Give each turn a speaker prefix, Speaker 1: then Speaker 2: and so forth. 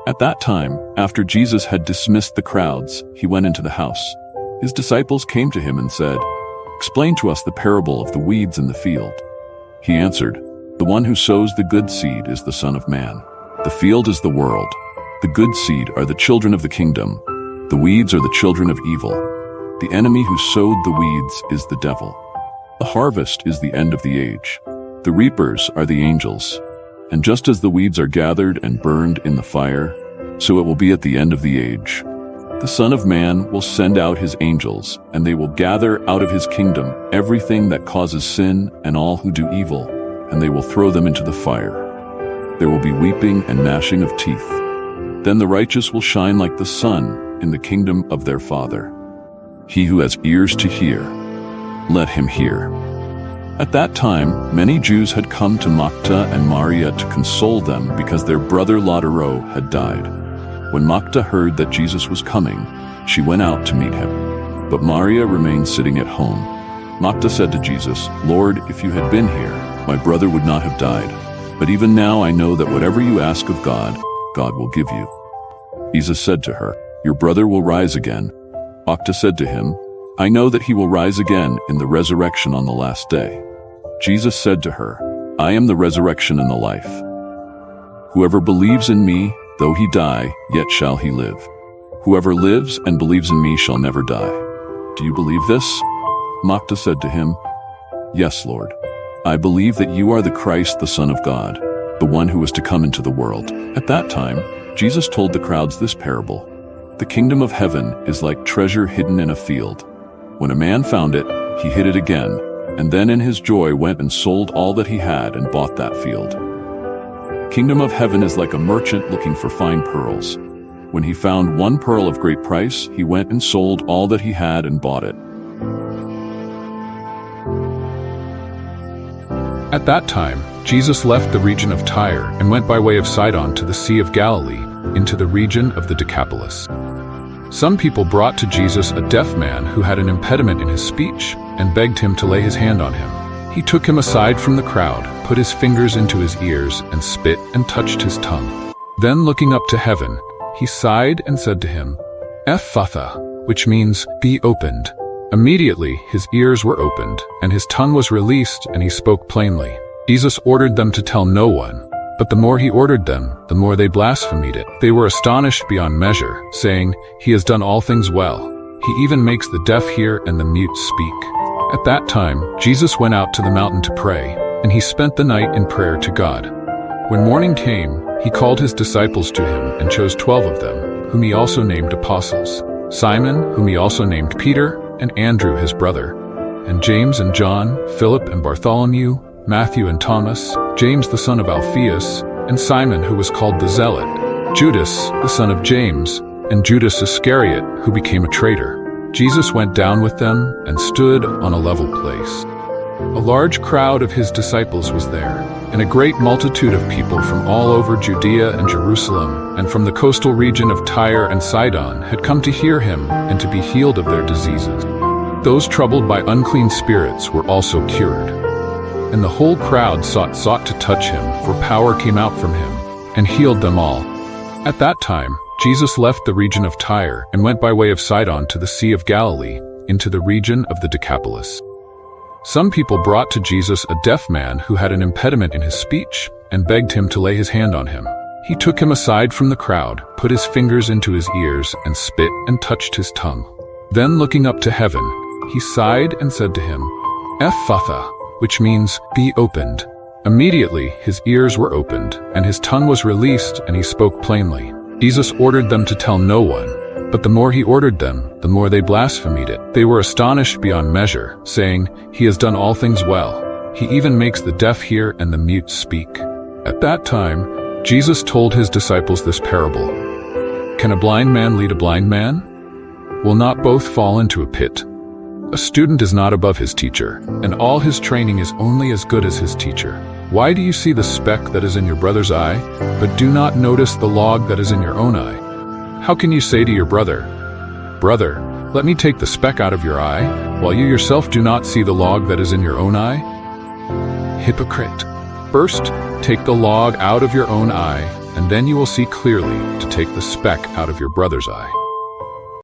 Speaker 1: At that time, after Jesus had dismissed the crowds, he went into the house. His disciples came to him and said, "Explain to us the parable of the weeds in the field." He answered, "The one who sows the good seed is the Son of Man. The field is the world. The good seed are the children of the kingdom. The weeds are the children of evil. The enemy who sowed the weeds is the devil. The harvest is the end of the age. The reapers are the angels. And just as the weeds are gathered and burned in the fire, so it will be at the end of the age. The Son of Man will send out his angels, and they will gather out of his kingdom everything that causes sin and all who do evil, and they will throw them into the fire. There will be weeping and gnashing of teeth. Then the righteous will shine like the sun in the kingdom of their Father. He who has ears to hear, let him hear." At that time, many Jews had come to Martha and Maria to console them because their brother Lazarus had died. When Martha heard that Jesus was coming, she went out to meet him. But Maria remained sitting at home. Martha said to Jesus, "Lord, if you had been here, my brother would not have died. But even now I know that whatever you ask of God, God will give you." Jesus said to her, "Your brother will rise again." Martha said to him, "I know that he will rise again in the resurrection on the last day." Jesus said to her, "I am the resurrection and the life. Whoever believes in me, though he die, yet shall he live. Whoever lives and believes in me shall never die. Do you believe this?" Martha said to him, "Yes, Lord. I believe that you are the Christ, the Son of God, the one who is to come into the world." At that time, Jesus told the crowds this parable. "The kingdom of heaven is like treasure hidden in a field. When a man found it, he hid it again, and then in his joy went and sold all that he had and bought that field." Kingdom of heaven is like a merchant looking for fine pearls. When he found one pearl of great price, he went and sold all that he had and bought it.
Speaker 2: At that time, Jesus left the region of Tyre and went by way of Sidon to the Sea of Galilee, into the region of the Decapolis. Some people brought to Jesus a deaf man who had an impediment in his speech and begged him to lay his hand on him. He took him aside from the crowd, put his fingers into his ears, and spit and touched his tongue. Then looking up to heaven, he sighed and said to him, "Ephphatha," which means, "be opened." Immediately his ears were opened, and his tongue was released, and he spoke plainly. Jesus ordered them to tell no one, but the more he ordered them, the more they blasphemed it. They were astonished beyond measure, saying, "He has done all things well. He even makes the deaf hear and the mute speak." At that time, Jesus went out to the mountain to pray, and he spent the night in prayer to God. When morning came, he called his disciples to him and chose 12 of them, whom he also named apostles: Simon, whom he also named Peter, and Andrew his brother, and James and John, Philip and Bartholomew, Matthew and Thomas, James the son of Alphaeus, and Simon who was called the Zealot, Judas the son of James, and Judas Iscariot, who became a traitor. Jesus went down with them and stood on a level place. A large crowd of his disciples was there, and a great multitude of people from all over Judea and Jerusalem, and from the coastal region of Tyre and Sidon had come to hear him and to be healed of their diseases. Those troubled by unclean spirits were also cured. And the whole crowd sought to touch him, for power came out from him, and healed them all. At that time, Jesus left the region of Tyre and went by way of Sidon to the Sea of Galilee, into the region of the Decapolis. Some people brought to Jesus a deaf man who had an impediment in his speech, and begged him to lay his hand on him. He took him aside from the crowd, put his fingers into his ears, and spit and touched his tongue. Then looking up to heaven, he sighed and said to him, "Ephphatha," which means, "be opened." Immediately his ears were opened, and his tongue was released, and he spoke plainly. Jesus ordered them to tell no one, but the more he ordered them, the more they blasphemed it. They were astonished beyond measure, saying, "He has done all things well. He even makes the deaf hear and the mute speak." At that time, Jesus told his disciples this parable. "Can a blind man lead a blind man? Will not both fall into a pit? A student is not above his teacher, and all his training is only as good as his teacher. Why do you see the speck that is in your brother's eye, but do not notice the log that is in your own eye? How can you say to your brother, 'Brother, let me take the speck out of your eye,' while you yourself do not see the log that is in your own eye? Hypocrite! First, take the log out of your own eye, and then you will see clearly to take the speck out of your brother's eye.